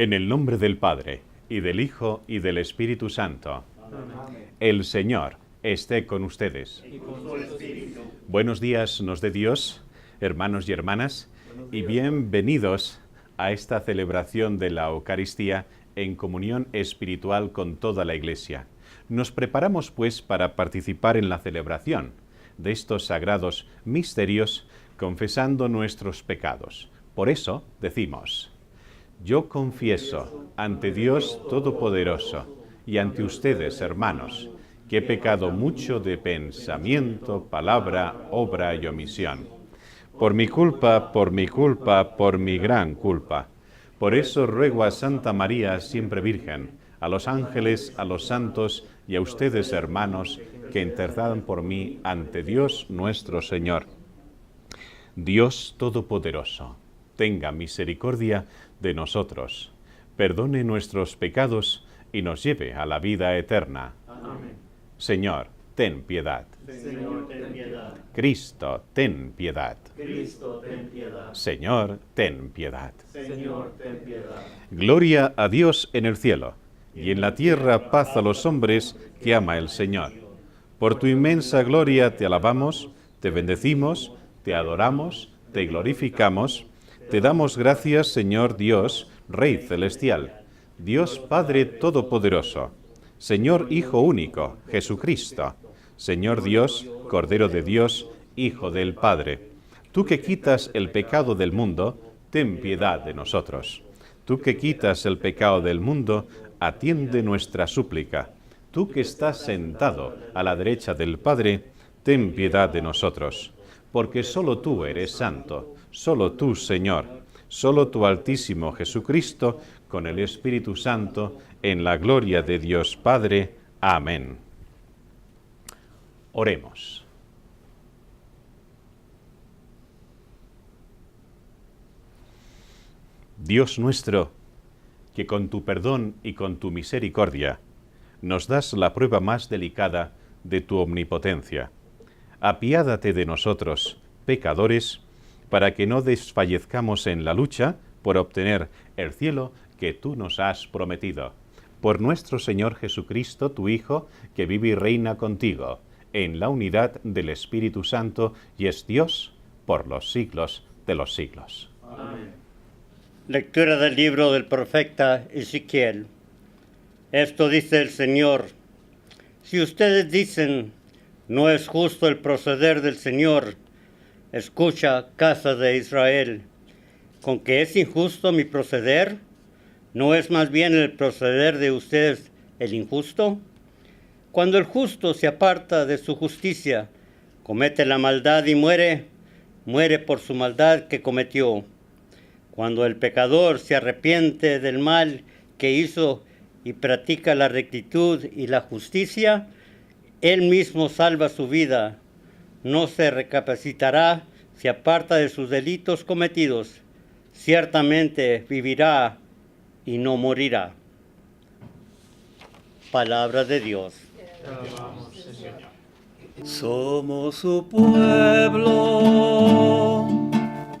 En el nombre del Padre, y del Hijo, y del Espíritu Santo. Amén. El Señor esté con ustedes. Y con su espíritu. Buenos días nos dé Dios, hermanos y hermanas, y bienvenidos a esta celebración de la Eucaristía en comunión espiritual con toda la Iglesia. Nos preparamos, pues, para participar en la celebración de estos sagrados misterios, confesando nuestros pecados. Por eso decimos: yo confieso ante Dios Todopoderoso y ante ustedes, hermanos, que he pecado mucho de pensamiento, palabra, obra y omisión. Por mi culpa, por mi gran culpa. Por eso ruego a Santa María, siempre Virgen, a los ángeles, a los santos y a ustedes, hermanos, que intercedan por mí ante Dios nuestro Señor. Dios Todopoderoso, tenga misericordia de nosotros, perdone nuestros pecados y nos lleve a la vida eterna. Amén. Señor, ten piedad. Señor, ten piedad. Cristo, ten piedad. Cristo, ten piedad. Señor, ten piedad. Señor, ten piedad. Gloria a Dios en el cielo, y en la tierra paz a los hombres que ama el Señor. Por tu inmensa gloria te alabamos, te bendecimos, te adoramos, te glorificamos, te damos gracias, Señor Dios, Rey celestial, Dios Padre Todopoderoso, Señor Hijo único, Jesucristo, Señor Dios, Cordero de Dios, Hijo del Padre. Tú que quitas el pecado del mundo, ten piedad de nosotros. Tú que quitas el pecado del mundo, atiende nuestra súplica. Tú que estás sentado a la derecha del Padre, ten piedad de nosotros. Porque solo tú eres santo, solo tú, Señor, solo tu Altísimo Jesucristo, con el Espíritu Santo, en la gloria de Dios Padre. Amén. Oremos. Dios nuestro, que con tu perdón y con tu misericordia nos das la prueba más delicada de tu omnipotencia, apiádate de nosotros, pecadores, para que no desfallezcamos en la lucha por obtener el cielo que tú nos has prometido. Por nuestro Señor Jesucristo, tu Hijo, que vive y reina contigo, en la unidad del Espíritu Santo, y es Dios por los siglos de los siglos. Amén. Lectura del libro del profeta Ezequiel. Esto dice el Señor: si ustedes dicen, no es justo el proceder del Señor, escucha, casa de Israel, ¿con que es injusto mi proceder? ¿No es más bien el proceder de ustedes el injusto? Cuando el justo se aparta de su justicia, comete la maldad y muere, muere por su maldad que cometió. Cuando el pecador se arrepiente del mal que hizo y practica la rectitud y la justicia, él mismo salva su vida. No se recapacitará, se aparta de sus delitos cometidos. Ciertamente vivirá y no morirá. Palabra de Dios. Te alabamos, Señor. Somos su pueblo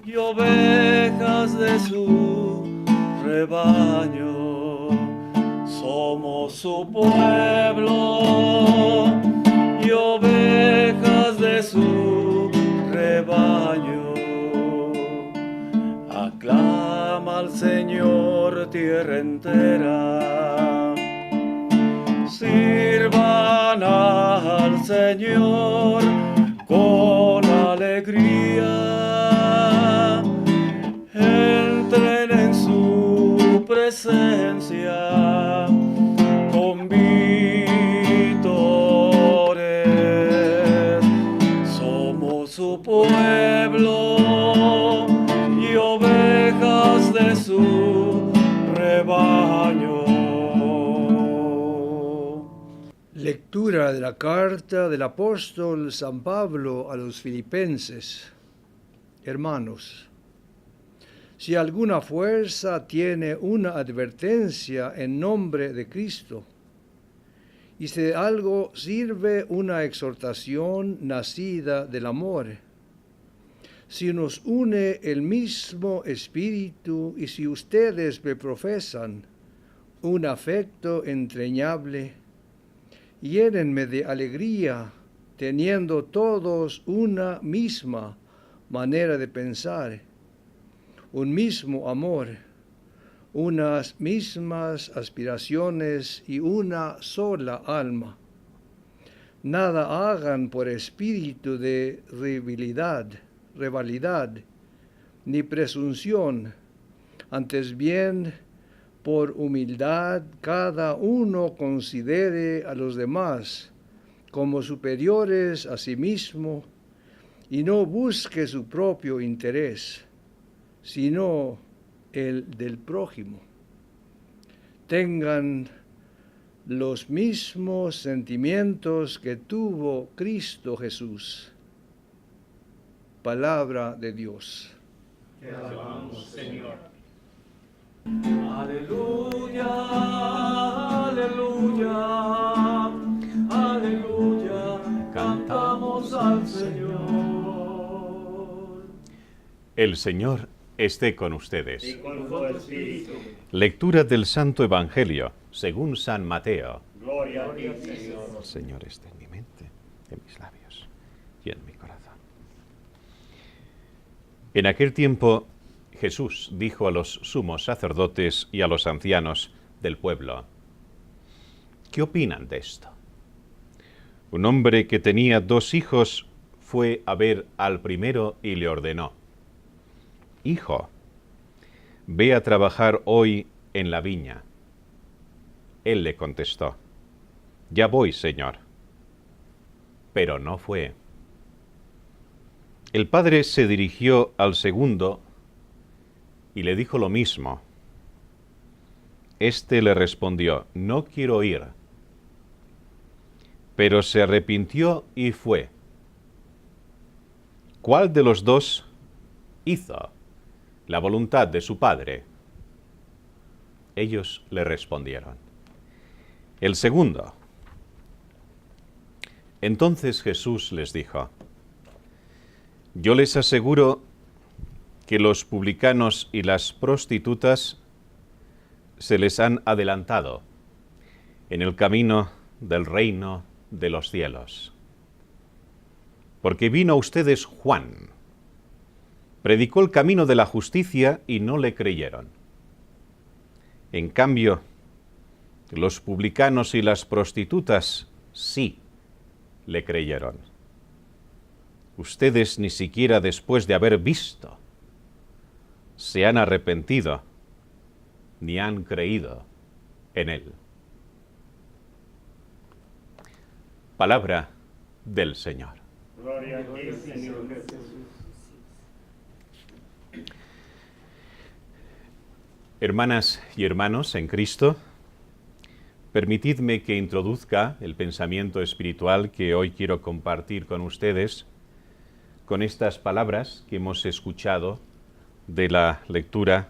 y ovejas de su rebaño. Somos su pueblo y ovejas de su rebaño. Aclama al Señor tierra entera. Sirvan al Señor con alegría. Entren en su presencia con vítores. Somos su pueblo y ovejas de su rebaño. Lectura de la carta del apóstol San Pablo a los Filipenses. Hermanos, si alguna fuerza tiene una advertencia en nombre de Cristo, y si de algo sirve una exhortación nacida del amor, si nos une el mismo espíritu y si ustedes me profesan un afecto entrañable, llénenme de alegría, teniendo todos una misma manera de pensar, un mismo amor, unas mismas aspiraciones y una sola alma. Nada hagan por espíritu de rivalidad, ni presunción, antes bien, por humildad, cada uno considere a los demás como superiores a sí mismo y no busque su propio interés, sino el del prójimo. Tengan los mismos sentimientos que tuvo Cristo Jesús. Palabra de Dios. Te alabamos, Señor. Aleluya, aleluya, aleluya, cantamos al Señor. El Señor esté con ustedes. Y con tu espíritu. Lectura del Santo Evangelio, según San Mateo. Gloria a ti, Señor. El Señor esté en mi mente, en mis labios y en mi corazón. En aquel tiempo, Jesús dijo a los sumos sacerdotes y a los ancianos del pueblo: ¿qué opinan de esto? Un hombre que tenía 2 hijos fue a ver al primero y le ordenó: Hijo, ve a trabajar hoy en la viña. Él le contestó: Ya voy, Señor. Pero no fue. El padre se dirigió al segundo y le dijo lo mismo. Este le respondió: No quiero ir. Pero se arrepintió y fue. ¿Cuál de los 2 hizo la voluntad de su padre? Ellos le respondieron: El segundo. Entonces Jesús les dijo: Yo les aseguro que los publicanos y las prostitutas se les han adelantado en el camino del reino de los cielos. Porque vino a ustedes Juan, predicó el camino de la justicia y no le creyeron. En cambio, los publicanos y las prostitutas sí le creyeron. Ustedes ni siquiera después de haber visto se han arrepentido ni han creído en él. Palabra del Señor. Gloria a ti, Señor Jesús. Hermanas y hermanos en Cristo, permitidme que introduzca el pensamiento espiritual que hoy quiero compartir con ustedes con estas palabras que hemos escuchado de la lectura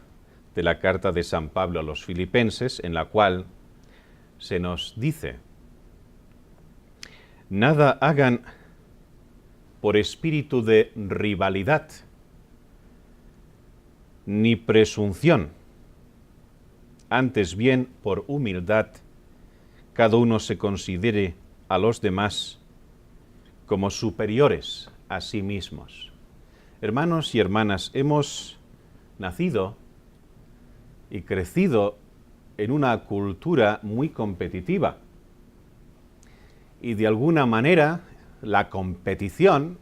de la carta de San Pablo a los Filipenses, en la cual se nos dice: Nada hagan por espíritu de rivalidad, ni presunción, antes bien por humildad, cada uno se considere a los demás como superiores a sí mismos. Hermanos y hermanas, hemos nacido y crecido en una cultura muy competitiva. Y de alguna manera la competición,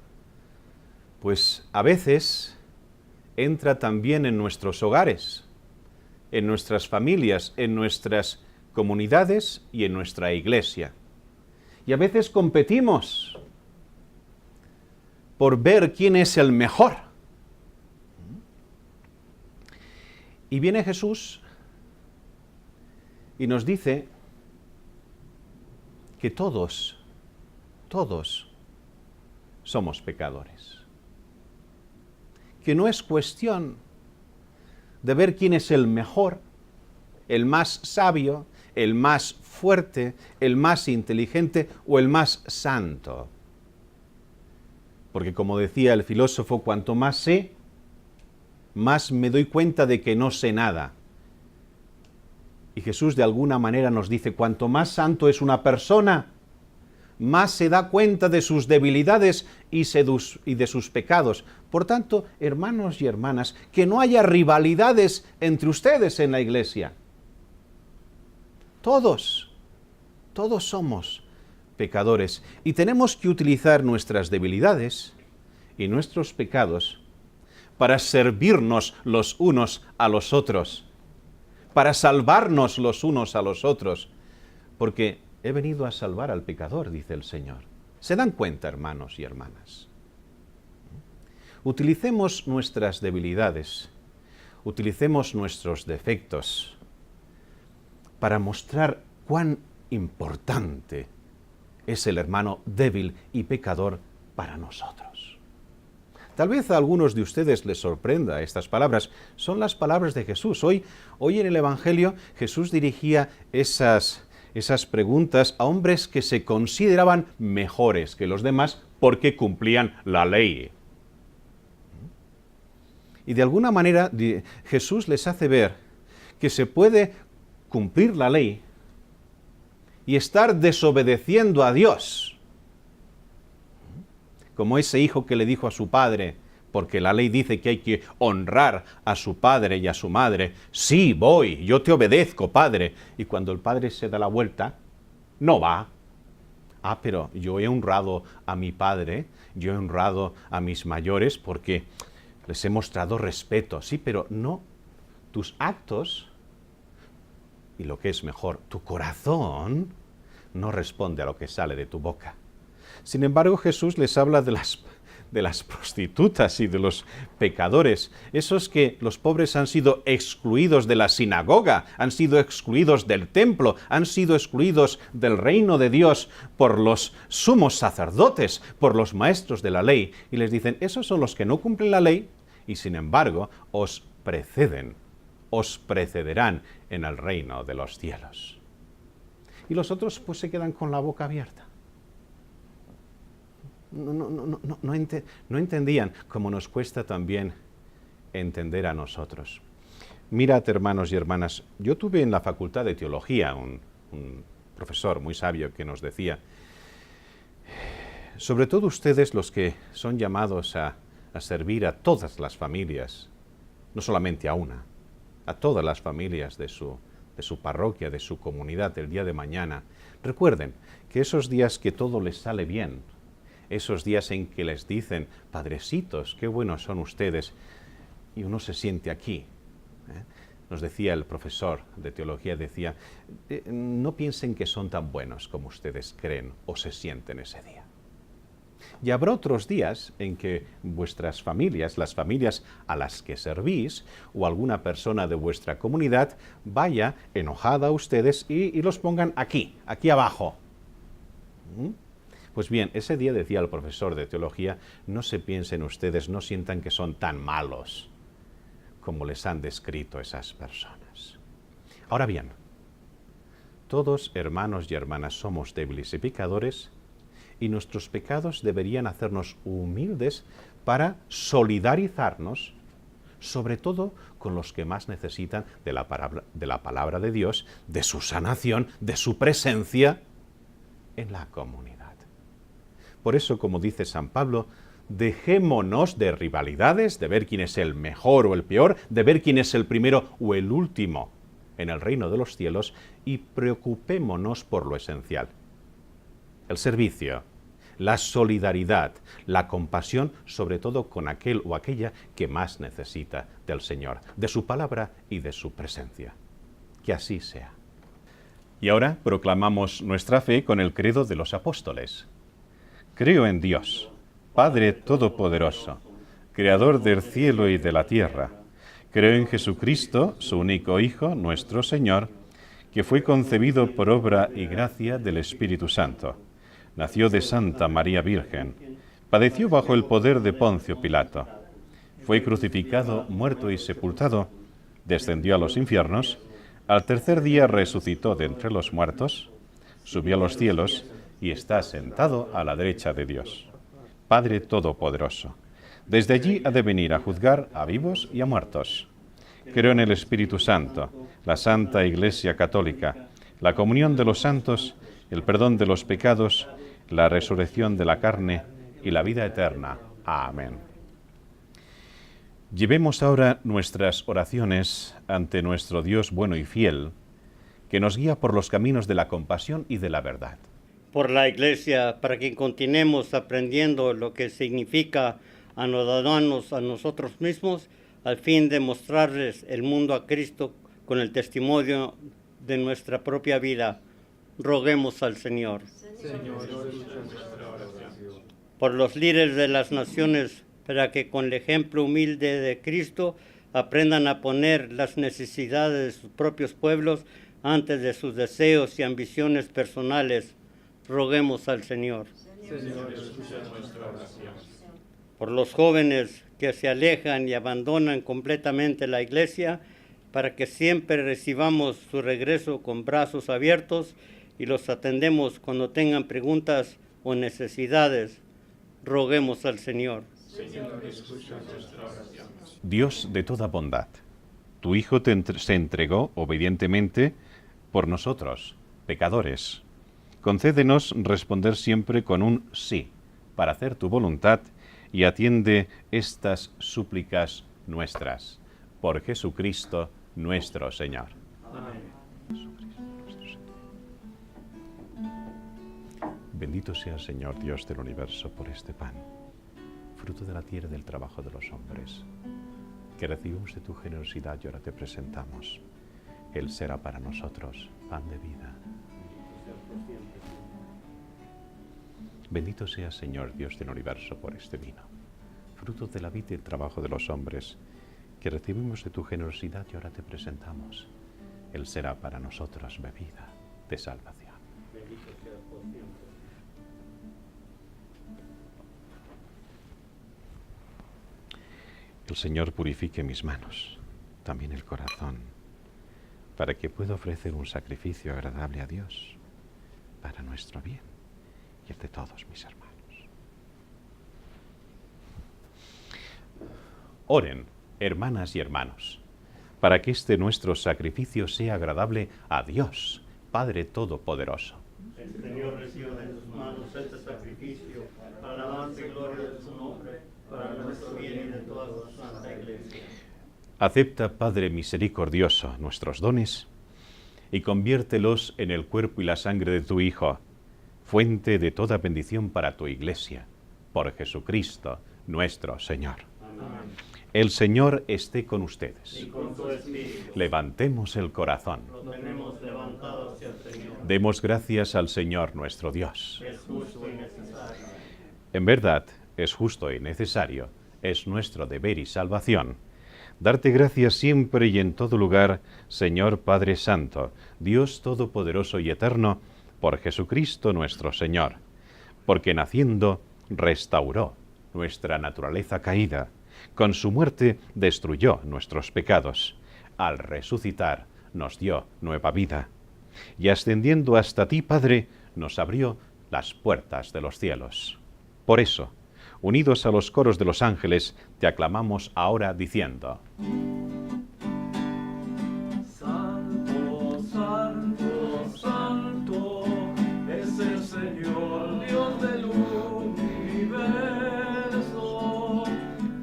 pues a veces entra también en nuestros hogares, en nuestras familias, en nuestras comunidades y en nuestra iglesia. Y a veces competimos por ver quién es el mejor. Y viene Jesús y nos dice que todos somos pecadores. Que no es cuestión de ver quién es el mejor, el más sabio, el más fuerte, el más inteligente o el más santo. Porque como decía el filósofo, cuanto más sé, más me doy cuenta de que no sé nada. Y Jesús de alguna manera nos dice, cuanto más santo es una persona, más se da cuenta de sus debilidades y de sus pecados. Por tanto, hermanos y hermanas, que no haya rivalidades entre ustedes en la iglesia. Todos somos pecadores y tenemos que utilizar nuestras debilidades y nuestros pecados para servirnos los unos a los otros, para salvarnos los unos a los otros, porque he venido a salvar al pecador, dice el Señor. ¿Se dan cuenta, hermanos y hermanas? Utilicemos nuestras debilidades, utilicemos nuestros defectos para mostrar cuán importante es el hermano débil y pecador para nosotros. Tal vez a algunos de ustedes les sorprenda estas palabras. Son las palabras de Jesús. Hoy en el Evangelio Jesús dirigía esas preguntas a hombres que se consideraban mejores que los demás porque cumplían la ley. Y de alguna manera Jesús les hace ver que se puede cumplir la ley y estar desobedeciendo a Dios. Como ese hijo que le dijo a su padre, porque la ley dice que hay que honrar a su padre y a su madre. Sí, voy, yo te obedezco, padre. Y cuando el padre se da la vuelta, no va. Ah, pero yo he honrado a mi padre, yo he honrado a mis mayores porque les he mostrado respeto. Sí, pero no, tus actos, y lo que es mejor, tu corazón, no responde a lo que sale de tu boca. Sin embargo, Jesús les habla de las prostitutas y de los pecadores, esos que los pobres han sido excluidos de la sinagoga, han sido excluidos del templo, han sido excluidos del reino de Dios por los sumos sacerdotes, por los maestros de la ley, y les dicen, esos son los que no cumplen la ley, y sin embargo os precederán en el reino de los cielos. Y los otros pues se quedan con la boca abierta. No entendían, como nos cuesta también entender a nosotros. Mirad, hermanos y hermanas, yo tuve en la Facultad de Teología un profesor muy sabio que nos decía, sobre todo ustedes los que son llamados a servir a todas las familias, no solamente a una, a todas las familias de su parroquia, de su comunidad el día de mañana, recuerden que esos días que todo les sale bien, esos días en que les dicen, padrecitos, qué buenos son ustedes, y uno se siente aquí. Nos decía el profesor de teología, decía, no piensen que son tan buenos como ustedes creen o se sienten ese día. Y habrá otros días en que vuestras familias, las familias a las que servís, o alguna persona de vuestra comunidad, vaya enojada a ustedes y los pongan aquí abajo. Pues bien, ese día decía el profesor de teología, no se piensen ustedes, no sientan que son tan malos como les han descrito esas personas. Ahora bien, todos hermanos y hermanas somos débiles y pecadores, y nuestros pecados deberían hacernos humildes para solidarizarnos, sobre todo con los que más necesitan de la palabra de Dios, de su sanación, de su presencia en la comunidad. Por eso, como dice San Pablo, dejémonos de rivalidades, de ver quién es el mejor o el peor, de ver quién es el primero o el último en el reino de los cielos, y preocupémonos por lo esencial. El servicio, la solidaridad, la compasión, sobre todo con aquel o aquella que más necesita del Señor, de su palabra y de su presencia. Que así sea. Y ahora proclamamos nuestra fe con el credo de los apóstoles. Creo en Dios, Padre Todopoderoso, Creador del cielo y de la tierra. Creo en Jesucristo, su único Hijo, nuestro Señor, que fue concebido por obra y gracia del Espíritu Santo. Nació de Santa María Virgen, padeció bajo el poder de Poncio Pilato, fue crucificado, muerto y sepultado, descendió a los infiernos, al tercer día resucitó de entre los muertos, subió a los cielos y está sentado a la derecha de Dios. Padre Todopoderoso. Desde allí ha de venir a juzgar a vivos y a muertos. Creo en el Espíritu Santo, la Santa Iglesia Católica, la comunión de los santos, el perdón de los pecados, la resurrección de la carne y la vida eterna. Amén. Llevemos ahora nuestras oraciones ante nuestro Dios bueno y fiel, que nos guía por los caminos de la compasión y de la verdad. Por la Iglesia, para que continuemos aprendiendo lo que significa anodarnos a nosotros mismos, al fin de mostrarles el mundo a Cristo con el testimonio de nuestra propia vida. Roguemos al Señor. Por los líderes de las naciones, para que con el ejemplo humilde de Cristo aprendan a poner las necesidades de sus propios pueblos antes de sus deseos y ambiciones personales. Roguemos al Señor. Señor, escucha nuestra oración. Por los jóvenes que se alejan y abandonan completamente la Iglesia, para que siempre recibamos su regreso con brazos abiertos y los atendemos cuando tengan preguntas o necesidades. Roguemos al Señor. Señor, escucha nuestra oración. Dios de toda bondad, tu Hijo se entregó obedientemente por nosotros, pecadores. Concédenos responder siempre con un sí, para hacer tu voluntad, y atiende estas súplicas nuestras. Por Jesucristo nuestro Señor. Amén. Bendito sea el Señor Dios del universo por este pan, fruto de la tierra y del trabajo de los hombres, que recibimos de tu generosidad y ahora te presentamos. Él será para nosotros pan de vida. Bendito sea, Señor Dios del universo, por este vino, fruto de la vida y el trabajo de los hombres, que recibimos de tu generosidad y ahora te presentamos. Él será para nosotros bebida de salvación. El Señor purifique mis manos, también el corazón, para que pueda ofrecer un sacrificio agradable a Dios, para nuestro bien y el de todos mis hermanos. Oren, hermanas y hermanos, para que este nuestro sacrificio sea agradable a Dios, Padre Todopoderoso. El Señor reciba de sus manos este sacrificio, para la alabanza y gloria de su nombre, para nuestro bien y de toda su santa Iglesia. Acepta, Padre misericordioso, nuestros dones y conviértelos en el cuerpo y la sangre de tu Hijo, fuente de toda bendición para tu Iglesia, por Jesucristo nuestro Señor. Amén. El Señor esté con ustedes. Y con tu espíritu. Levantemos el corazón. Lo tenemos levantado hacia el Señor. Demos gracias al Señor nuestro Dios. Es justo y necesario. En verdad, es justo y necesario, es nuestro deber y salvación, darte gracias siempre y en todo lugar, Señor Padre Santo, Dios Todopoderoso y Eterno, por Jesucristo nuestro Señor, porque naciendo restauró nuestra naturaleza caída, con su muerte destruyó nuestros pecados, al resucitar nos dio nueva vida, y ascendiendo hasta ti, Padre, nos abrió las puertas de los cielos. Por eso, unidos a los coros de los ángeles, te aclamamos ahora diciendo: Santo, santo, santo, es el Señor Dios del universo.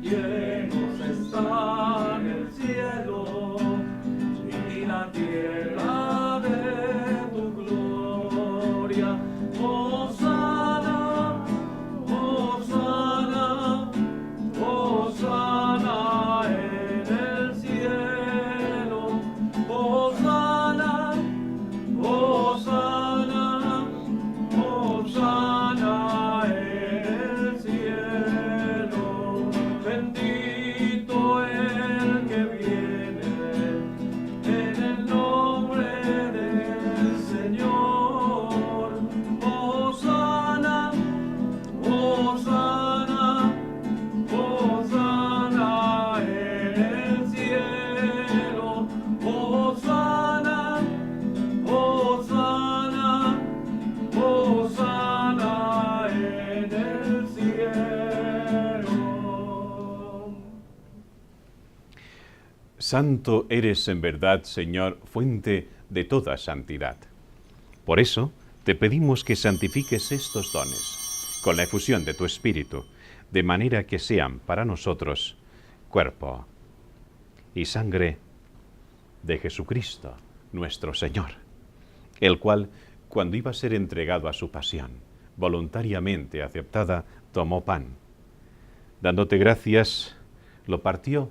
Llenos están el cielo y la tierra de tu gloria. Hosana, Hosana, Hosana en el cielo. Hosana, Hosana, Hosana en el cielo. Bendito el que viene en el nombre Santo eres en verdad, Señor, fuente de toda santidad. Por eso, te pedimos que santifiques estos dones con la efusión de tu Espíritu, de manera que sean para nosotros cuerpo y sangre de Jesucristo, nuestro Señor, el cual, cuando iba a ser entregado a su pasión, voluntariamente aceptada, tomó pan. Dándote gracias, lo partió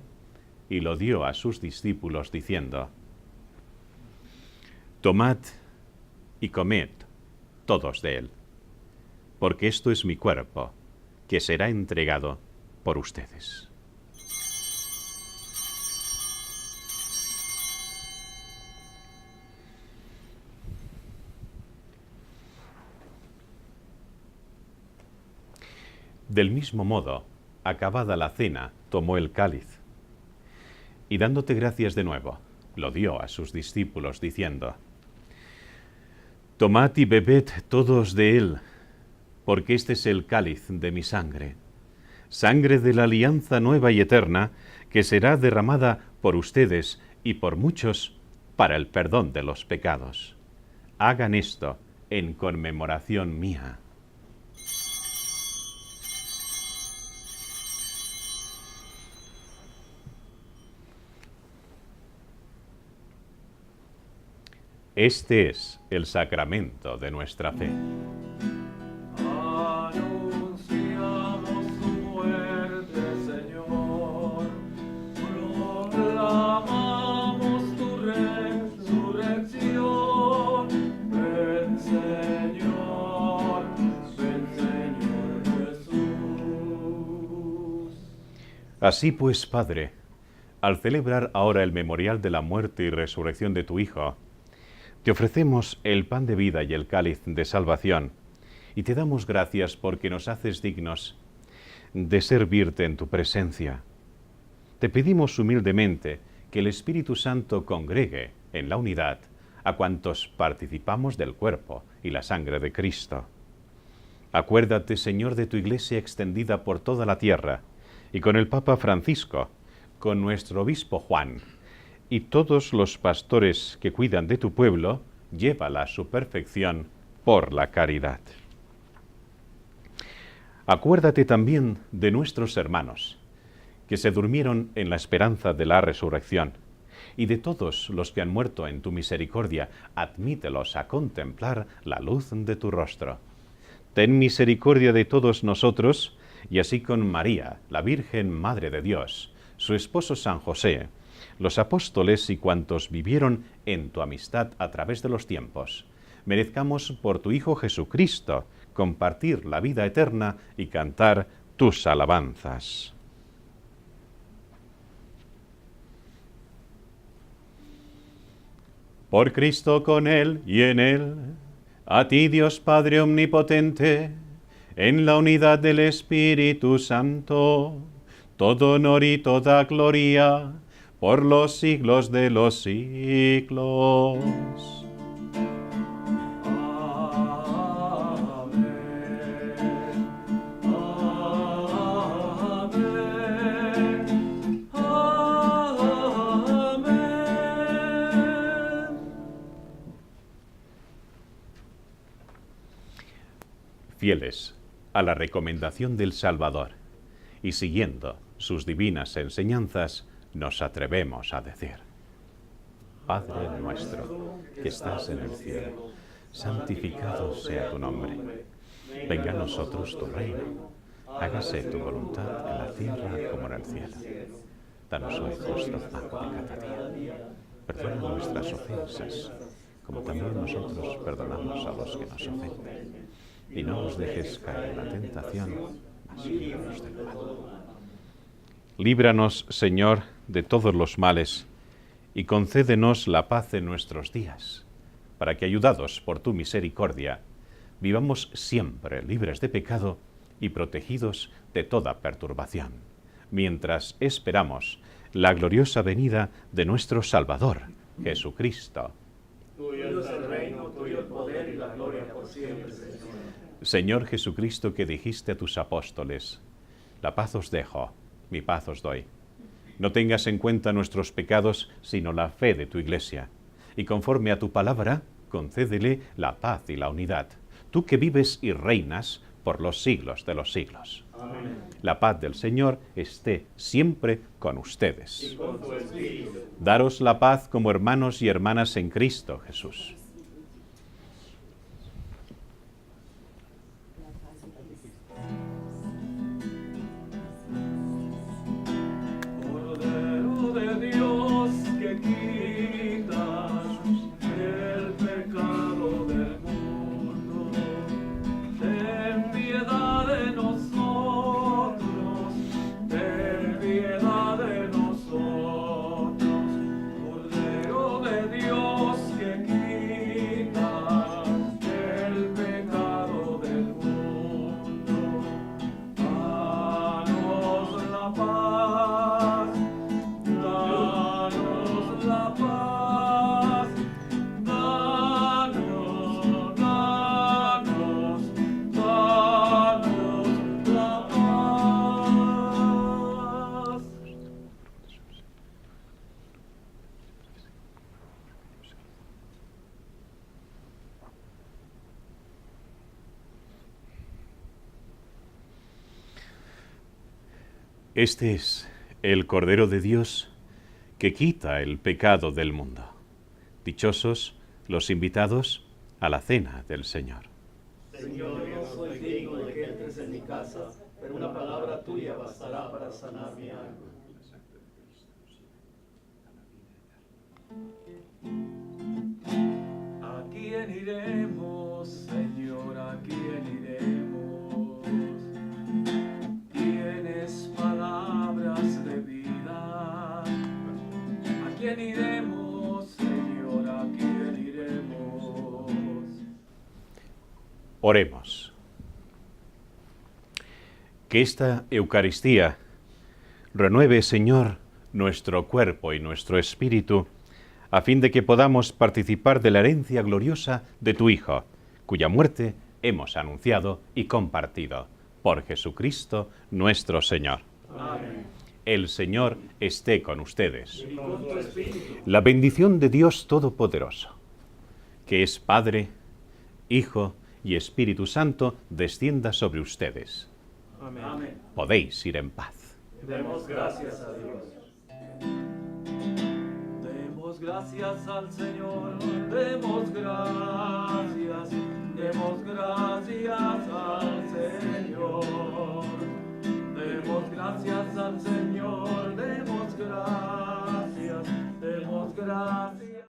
y lo dio a sus discípulos, diciendo: Tomad y comed todos de él, porque esto es mi cuerpo, que será entregado por ustedes. Del mismo modo, acabada la cena, tomó el cáliz, y dándote gracias de nuevo, lo dio a sus discípulos, diciendo: Tomad y bebed todos de él, porque este es el cáliz de mi sangre, sangre de la alianza nueva y eterna, que será derramada por ustedes y por muchos para el perdón de los pecados. Hagan esto en conmemoración mía. Este es el sacramento de nuestra fe. Anunciamos tu muerte, Señor. Proclamamos tu resurrección. Ven, Señor Jesús. Así pues, Padre, al celebrar ahora el memorial de la muerte y resurrección de tu Hijo, te ofrecemos el pan de vida y el cáliz de salvación, y te damos gracias porque nos haces dignos de servirte en tu presencia. Te pedimos humildemente que el Espíritu Santo congregue en la unidad a cuantos participamos del cuerpo y la sangre de Cristo. Acuérdate, Señor, de tu Iglesia extendida por toda la tierra, y con el Papa Francisco, con nuestro obispo Juan, y todos los pastores que cuidan de tu pueblo, llévala a su perfección por la caridad. Acuérdate también de nuestros hermanos, que se durmieron en la esperanza de la resurrección, y de todos los que han muerto en tu misericordia, admítelos a contemplar la luz de tu rostro. Ten misericordia de todos nosotros, y así con María, la Virgen Madre de Dios, su esposo San José, los apóstoles y cuantos vivieron en tu amistad a través de los tiempos, merezcamos por tu Hijo Jesucristo compartir la vida eterna y cantar tus alabanzas. Por Cristo, con Él y en Él, a ti Dios Padre Omnipotente, en la unidad del Espíritu Santo, todo honor y toda gloria, por los siglos de los siglos. Amén. Amén. Fieles a la recomendación del Salvador y siguiendo sus divinas enseñanzas, nos atrevemos a decir: Padre nuestro, que estás en el cielo, santificado sea tu nombre. Venga a nosotros tu reino. Hágase tu voluntad en la tierra como en el cielo. Danos hoy nuestro pan de cada día. Perdona nuestras ofensas, como también nosotros perdonamos a los que nos ofenden. Y no nos dejes caer en la tentación, mas líbranos del mal. Líbranos, Señor, de todos los males, y concédenos la paz en nuestros días, para que, ayudados por tu misericordia, vivamos siempre libres de pecado y protegidos de toda perturbación, mientras esperamos la gloriosa venida de nuestro Salvador, Jesucristo. Tuyo es el reino, tuyo el poder y la gloria por siempre, Señor. Señor Jesucristo, que dijiste a tus apóstoles: la paz os dejo, mi paz os doy. No tengas en cuenta nuestros pecados, sino la fe de tu Iglesia. Y conforme a tu palabra, concédele la paz y la unidad. Tú que vives y reinas por los siglos de los siglos. Amén. La paz del Señor esté siempre con ustedes. Y con tu espíritu. Daros la paz como hermanos y hermanas en Cristo Jesús. Cordero de Dios que quitas el pecado del mundo, ten piedad de nosotros, ten piedad de nosotros. Cordero de Dios que quitas el pecado del mundo, danos la paz. Danos la paz, danos la paz. Este es el Cordero de Dios que quita el pecado del mundo. Dichosos los invitados a la cena del Señor. Señor, yo no soy digno de que entres en mi casa, pero una palabra tuya bastará para sanar mi alma. ¿A quién iremos, Señor? ¿A quién iremos? Tienes palabras de vida. ¿A quién iremos, Señor? ¿A quién iremos? Oremos. Que esta Eucaristía renueve, Señor, nuestro cuerpo y nuestro espíritu, a fin de que podamos participar de la herencia gloriosa de tu Hijo, cuya muerte hemos anunciado y compartido. Por Jesucristo nuestro Señor. Amén. El Señor esté con ustedes. Y con tu espíritu. La bendición de Dios Todopoderoso, que es Padre, Hijo y Espíritu Santo, descienda sobre ustedes. Amén. Podéis ir en paz. Demos gracias a Dios. Demos gracias al Señor, demos gracias al Señor.